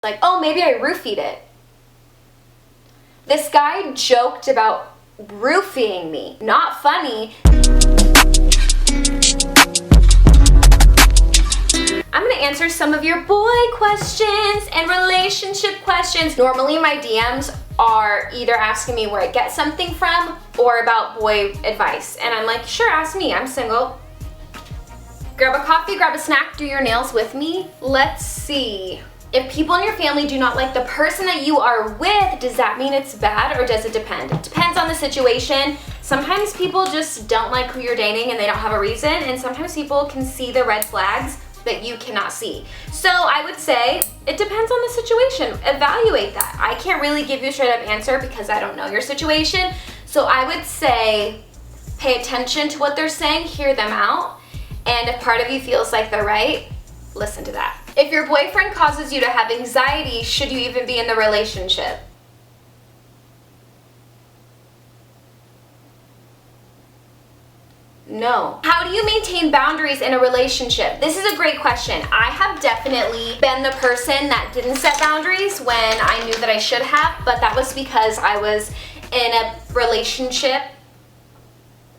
Like, oh, maybe I roofied it. This guy joked about roofing me. Not funny. I'm gonna answer some of your boy questions and relationship questions. Normally my DMs are either asking me where I get something from or about boy advice. And I'm like, sure, ask me, I'm single. Grab a coffee, grab a snack, do your nails with me. Let's see. If people in your family do not like the person that you are with, does that mean it's bad or does it depend? It depends on the situation. Sometimes people just don't like who you're dating and they don't have a reason, and sometimes people can see the red flags that you cannot see. So I would say it depends on the situation. Evaluate that. I can't really give you a straight up answer because I don't know your situation. So I would say pay attention to what they're saying, hear them out, and if part of you feels like they're right, listen to that. If your boyfriend causes you to have anxiety, should you even be in the relationship? No. How do you maintain boundaries in a relationship? This is a great question. I have definitely been the person that didn't set boundaries when I knew that I should have, but that was because I was in a relationship,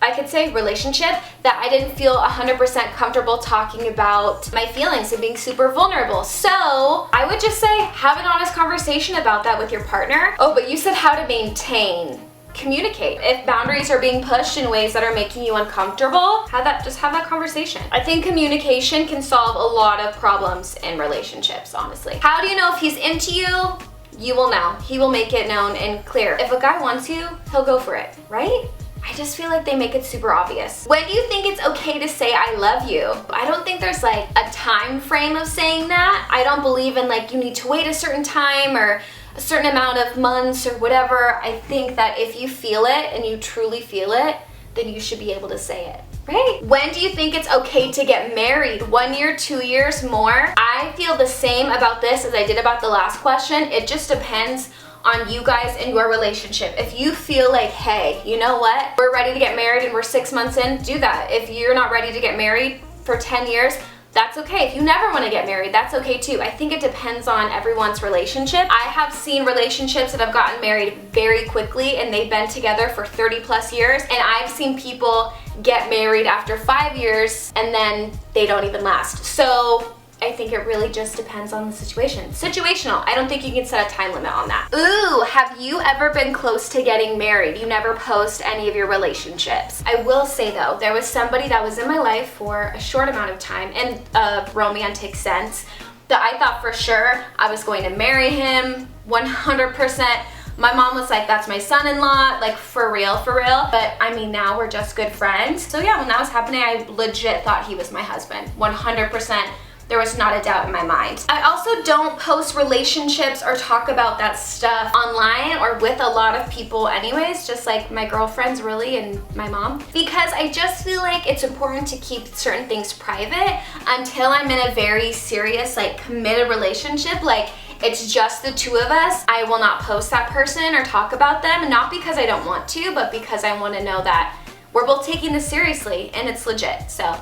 I could say relationship, that I didn't feel 100% comfortable talking about my feelings and being super vulnerable. So I would just say have an honest conversation about that with your partner. Oh, but you said how to maintain. Communicate. If boundaries are being pushed in ways that are making you uncomfortable, just have that conversation. I think communication can solve a lot of problems in relationships, honestly. How do you know if he's into you? You will know. He will make it known and clear. If a guy wants you, he'll go for it, right? I just feel like they make it super obvious. When do you think it's okay to say I love you? I don't think there's like a time frame of saying that. I don't believe in like you need to wait a certain time or a certain amount of months or whatever. I think that if you feel it and you truly feel it, then you should be able to say it, right? When do you think it's okay to get married? 1 year, 2 years, more? I feel the same about this as I did about the last question. It just depends on you guys and your relationship. If you feel like, hey, you know what? We're ready to get married and we're 6 months in, do that. If you're not ready to get married for 10 years, that's okay. If you never want to get married, that's okay too. I think it depends on everyone's relationship. I have seen relationships that have gotten married very quickly and they've been together for 30 plus years. And I've seen people get married after 5 years and then they don't even last. So I think it really just depends on the situation. Situational. I don't think you can set a time limit on that. Ooh, have you ever been close to getting married? You never post any of your relationships. I will say though, there was somebody that was in my life for a short amount of time in a romantic sense that I thought for sure I was going to marry him 100%. My mom was like, that's my son-in-law, like for real, for real. But I mean, now we're just good friends. So yeah, when that was happening, I legit thought he was my husband, 100%. There was not a doubt in my mind. I also don't post relationships or talk about that stuff online or with a lot of people anyways, just like my girlfriends really and my mom, because I just feel like it's important to keep certain things private until I'm in a very serious, like committed relationship. Like it's just the two of us. I will not post that person or talk about them, not because I don't want to, but because I want to know that we're both taking this seriously and it's legit. So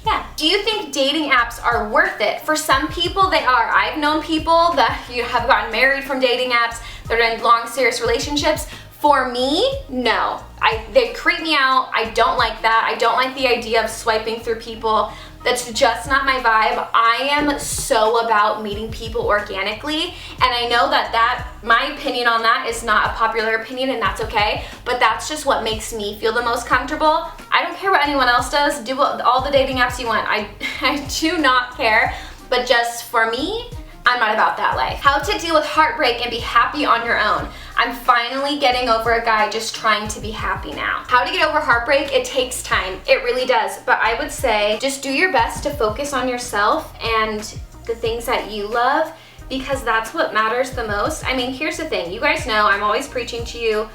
yeah. Do you think dating apps are worth it? For some people, they are. I've known people that have gotten married from dating apps. They're in long, serious relationships. For me, no. They creep me out. I don't like that. I don't like the idea of swiping through people. That's just not my vibe. I am so about meeting people organically, and I know that my opinion on that is not a popular opinion, and that's okay, but that's just what makes me feel the most comfortable. I don't care what anyone else does. Do all the dating apps you want. I do not care, but just for me, I'm not about that life. How to deal with heartbreak and be happy on your own. I'm finally getting over a guy just trying to be happy now. How to get over heartbreak? It takes time. It really does. But I would say just do your best to focus on yourself and the things that you love, because that's what matters the most. I mean, here's the thing. You guys know I'm always preaching to you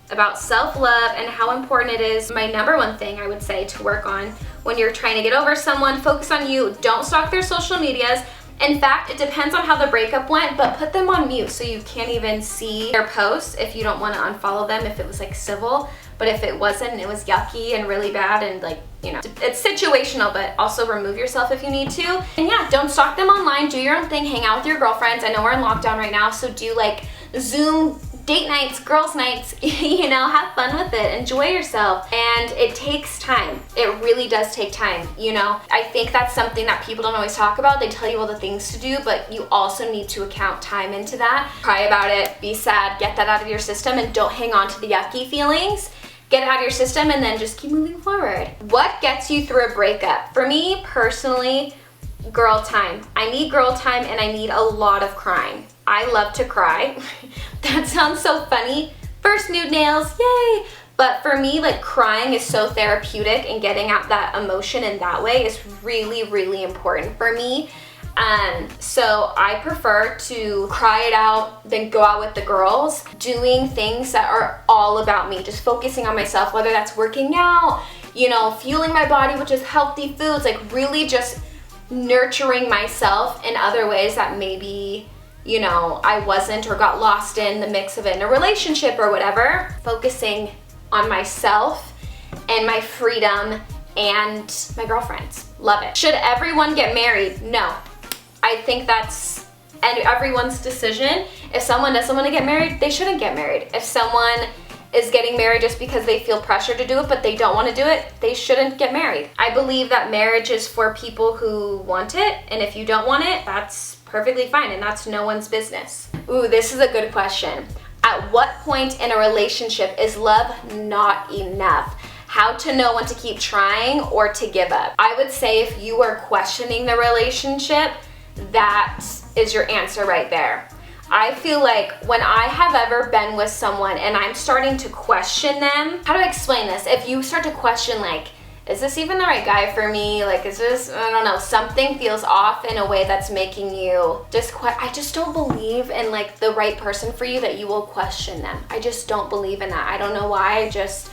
about self-love and how important it is. My number one thing I would say to work on when you're trying to get over someone, focus on you. Don't stalk their social medias. In fact, it depends on how the breakup went, but put them on mute so you can't even see their posts if you don't want to unfollow them if it was like civil. But if it wasn't, and it was yucky and really bad, and like, you know, it's situational, but also remove yourself if you need to. And yeah, don't stalk them online, do your own thing, hang out with your girlfriends. I know we're in lockdown right now, so do like Zoom date nights, girls nights, you know, have fun with it, enjoy yourself. And it takes time. It really does take time, you know. I think that's something that people don't always talk about. They tell you all the things to do, but you also need to account time into that. Cry about it, be sad, get that out of your system, and don't hang on to the yucky feelings. Get it out of your system and then just keep moving forward. What gets you through a breakup? For me personally, girl time. I need girl time, and I need a lot of crying. I love to cry. That sounds so funny. First nude nails, yay! But for me, like, crying is so therapeutic, and getting out that emotion in that way is really, really important for me. So I prefer to cry it out, then go out with the girls, doing things that are all about me, just focusing on myself, whether that's working out, you know, fueling my body, which is healthy foods, like really just nurturing myself in other ways that maybe, you know, I wasn't or got lost in the mix of it in a relationship or whatever. Focusing on myself and my freedom and my girlfriends. Love it. Should everyone get married? No. I think that's everyone's decision. If someone doesn't want to get married, they shouldn't get married. If someone is getting married just because they feel pressure to do it, but they don't want to do it, they shouldn't get married. I believe that marriage is for people who want it, and if you don't want it, that's perfectly fine, and that's no one's business. Ooh, this is a good question. At what point in a relationship is love not enough? How to know when to keep trying or to give up? I would say if you are questioning the relationship, that is your answer right there. I feel like when I have ever been with someone and I'm starting to question them, how do I explain this? If you start to question, like, is this even the right guy for me? Like, is this, I don't know, something feels off in a way that's making you just I just don't believe in like the right person for you, that you will question them. I just don't believe in that. I don't know why, I just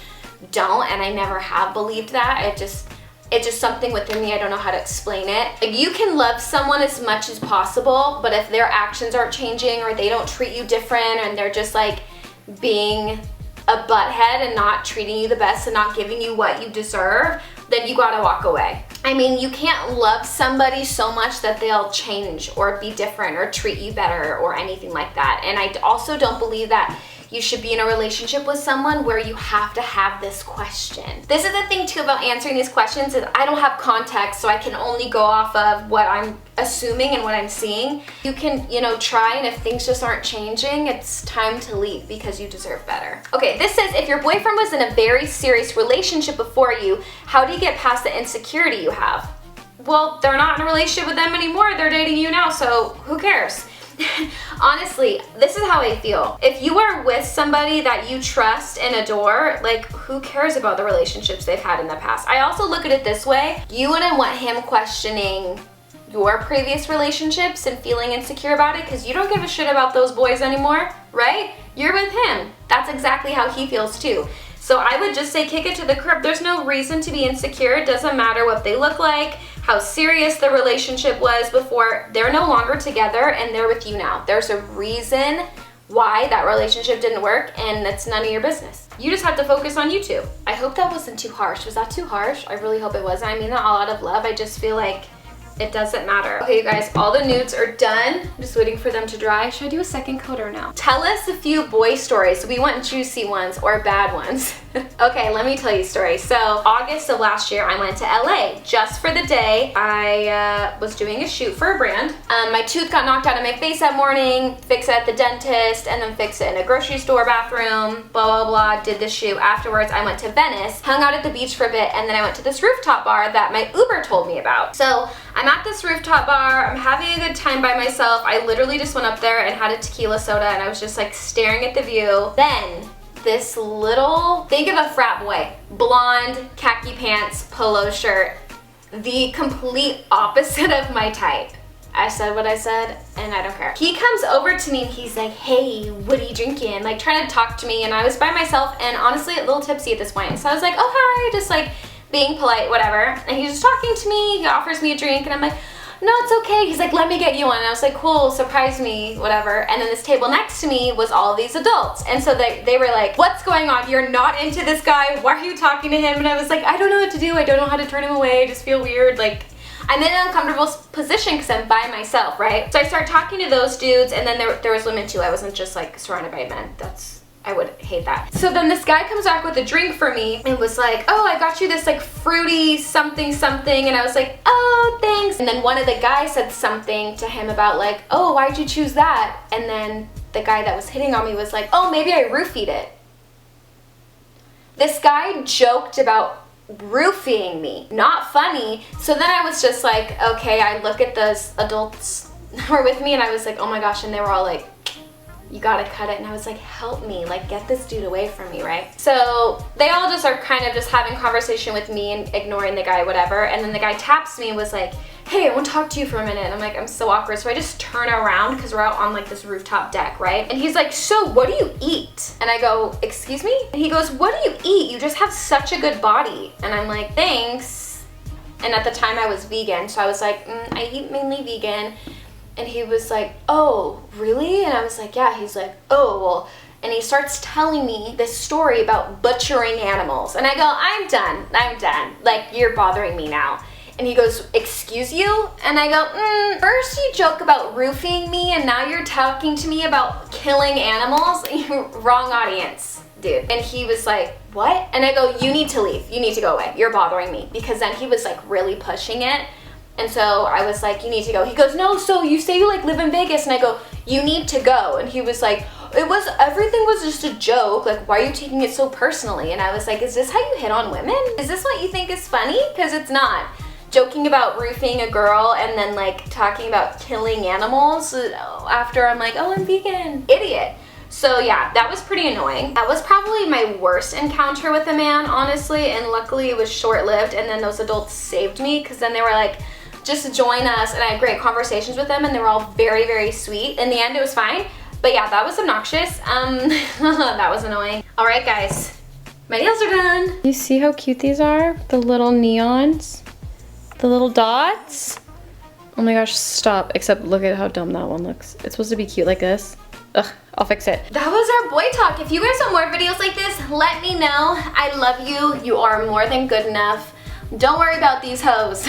don't, and I never have believed that. It's just something within me. I don't know how to explain it. Like, you can love someone as much as possible, but if their actions aren't changing, or they don't treat you different, and they're just like being a butthead and not treating you the best and not giving you what you deserve, then you gotta walk away. I mean, you can't love somebody so much that they'll change or be different or treat you better or anything like that. And I also don't believe that you should be in a relationship with someone where you have to have this question. This is the thing too about answering these questions, is I don't have context, so I can only go off of what I'm assuming and what I'm seeing. You can, you know, try, and if things just aren't changing, it's time to leave because you deserve better. Okay, this says, if your boyfriend was in a very serious relationship before you, how do you get past the insecurity you have? Well, they're not in a relationship with them anymore. They're dating you now, so who cares? Honestly, this is how I feel. If you are with somebody that you trust and adore, like, who cares about the relationships they've had in the past? I also look at it this way. You wouldn't want him questioning your previous relationships and feeling insecure about it, because you don't give a shit about those boys anymore, right? You're with him. That's exactly how he feels too. So I would just say kick it to the curb. There's no reason to be insecure. It doesn't matter what they look like, how serious the relationship was before. They're no longer together and they're with you now. There's a reason why that relationship didn't work, and it's none of your business. You just have to focus on you two. I hope that wasn't too harsh. Was that too harsh? I really hope it wasn't. I mean that all out of love. I just feel like it doesn't matter. Okay, you guys, all the nudes are done. I'm just waiting for them to dry. Should I do a second coat or no? Tell us a few boy stories. We want juicy ones or bad ones. Okay, let me tell you a story. So August of last year, I went to LA just for the day. I was doing a shoot for a brand. My tooth got knocked out of my face that morning, fix it at the dentist, and then fix it in a grocery store bathroom, blah, blah, blah, did the shoot. Afterwards, I went to Venice, hung out at the beach for a bit, and then I went to this rooftop bar that my Uber told me about. So I'm at this rooftop bar, I'm having a good time by myself. I literally just went up there and had a tequila soda, and I was just like staring at the view. Then this little, think of a frat boy, blonde, khaki pants, polo shirt, the complete opposite of my type. I said what I said, and I don't care. He comes over to me and he's like, hey, what are you drinking? Like, trying to talk to me, and I was by myself and honestly a little tipsy at this point. So I was like, oh, hi, just like being polite, whatever. And he's just talking to me, he offers me a drink, and I'm like, no, it's okay. He's like, let me get you one. And I was like, cool, surprise me, whatever. And then this table next to me was all these adults. And so they were like, what's going on? You're not into this guy. Why are you talking to him? And I was like, I don't know what to do. I don't know how to turn him away. I just feel weird. Like, I'm in an uncomfortable position because I'm by myself, right? So I started talking to those dudes, and then there was women too. I wasn't just like surrounded by men. I would hate that. So then this guy comes back with a drink for me and was like, oh, I got you this like fruity something something. And I was like, oh, thanks. And then one of the guys said something to him about like, oh, why'd you choose that? And then the guy that was hitting on me was like, oh, maybe I roofied it. This guy joked about roofing me. Not funny. So then I was just like, okay, I look at those adults who were with me and I was like, oh my gosh. And they were all like, you gotta cut it. And I was like, help me, like get this dude away from me, right? So they all just are kind of just having conversation with me and ignoring the guy, whatever. And then the guy taps me and was like, hey, I want to talk to you for a minute. And I'm like, I'm so awkward. So I just turn around because we're out on like this rooftop deck, right? And he's like, so what do you eat? And I go, excuse me? And he goes, what do you eat? You just have such a good body. And I'm like, thanks. And at the time I was vegan. So I was like, I eat mainly vegan. And he was like, oh, really? And I was like, yeah. He's like, oh, well. And he starts telling me this story about butchering animals. And I go, I'm done. Like, you're bothering me now. And he goes, excuse you? And I go, first you joke about roofing me and now you're talking to me about killing animals? Wrong audience, dude. And he was like, what? And I go, you need to leave. You need to go away. You're bothering me. Because then he was like really pushing it. And so I was like, you need to go. He goes, no, so you say you like live in Vegas. And I go, you need to go. And he was like, everything was just a joke. Like, why are you taking it so personally? And I was like, is this how you hit on women? Is this what you think is funny? Because it's not. Joking about roofing a girl and then like talking about killing animals after I'm like, oh, I'm vegan. Idiot. So yeah, that was pretty annoying. That was probably my worst encounter with a man, honestly. And luckily it was short-lived. And then those adults saved me because then they were like, just join us. And I had great conversations with them and they were all very, very sweet. In the end, it was fine. But yeah, that was obnoxious. That was annoying. All right, guys, my nails are done. You see how cute these are? The little neons, the little dots. Oh my gosh, stop. Except look at how dumb that one looks. It's supposed to be cute like this. Ugh, I'll fix it. That was our boy talk. If you guys want more videos like this, let me know. I love you. You are more than good enough. Don't worry about these hoes.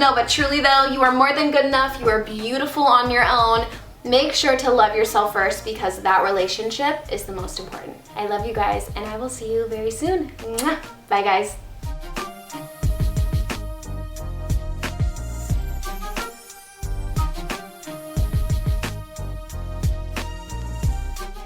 No, but truly though, you are more than good enough. You are beautiful on your own. Make sure to love yourself first because that relationship is the most important. I love you guys and I will see you very soon. Mwah. Bye guys.